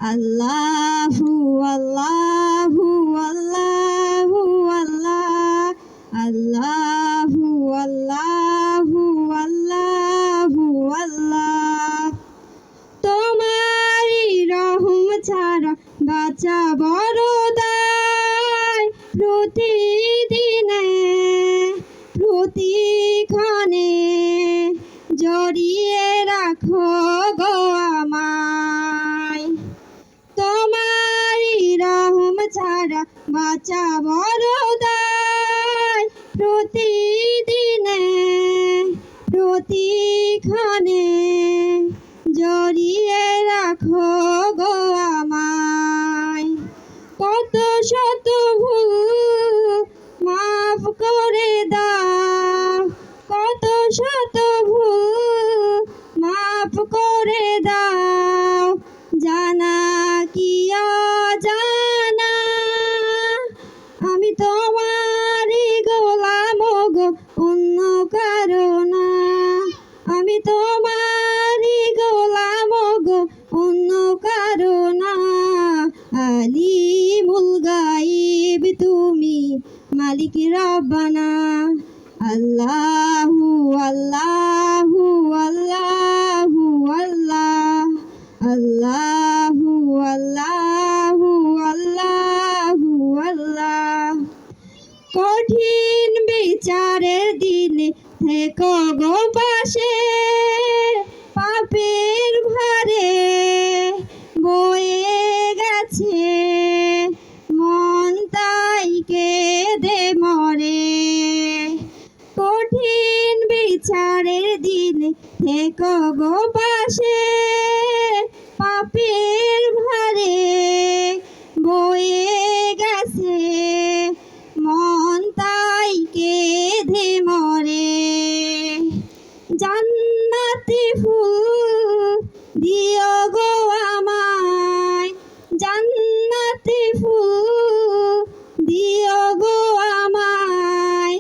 আল্লাহু আল্লাহু আল্লাহু আল্লাহ আল্লাহু আল্লাহু আল্লাহু আল্লাহ। তোমারই রহম ছাড়া বাঁচা বড় দায়, প্রতিদিনে প্রতিক্ষণে জড়িয়ে রাখো গো আমায়। তোমারই রহম ছাড়া বাঁচা বড় দায়, প্রতিদিনে প্রতিক্ষণে জড়িয়ে রাখো গো আমায়। কত শত ভুল মাফ করে দাও, কত শত ভুল মাফ করে দাও, জানা কি অজানা আমি তোমারই গোলাম গো, অন্য কারো না। আমি তোমারই গোলাম গো, অন্য কারো না। আলিমুল গায়ব তুমি, মালিক রব্বানা। আল্লাহু আল্লাহু আল্লাহু আল্লাহ আল্লাহু আল্লাহু আল্লাহু আল্লাহ। কঠিন বিচারের দিনে থেকো গো পাশে, পাপের ভারে বয়ে গেছে মন তাই কেঁদে মরে। কঠিন বিচারের দিনে থেকো গো পাশে, পাপের ভারে বয়ে গেছে মন তাই কেঁদে মরে। জান্নাতি ফুল দিও গো আমায়, জান্নাতি ফুল দিও গো আমায়,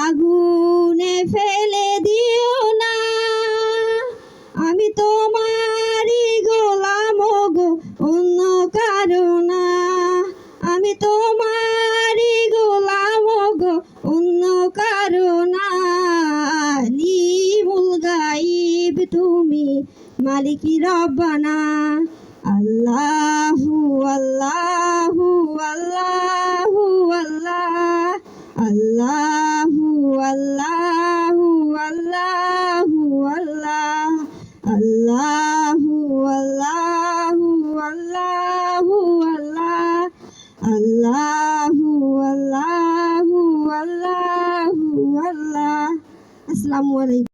আগুনে ফেলে দিও না। আমি তোমারই গোলাম গো, অন্য কারো না। আমি তোমারই গোলাম গো, অন্য কারো না। আলিমুল গায়ব তুমি, মালিক রব্বানা। আল্লাহু আল্লাহু আল্লাহু আল্লাহ আল্লাহু আল্লাহু আল্লাহু আল্লাহ আল্লাহু আল্লাহু আল্লাহু আল্লাহ আল্লাহু আল্লাহু আল্লাহু আল্লাহ। আসসালামু আলাইকুম।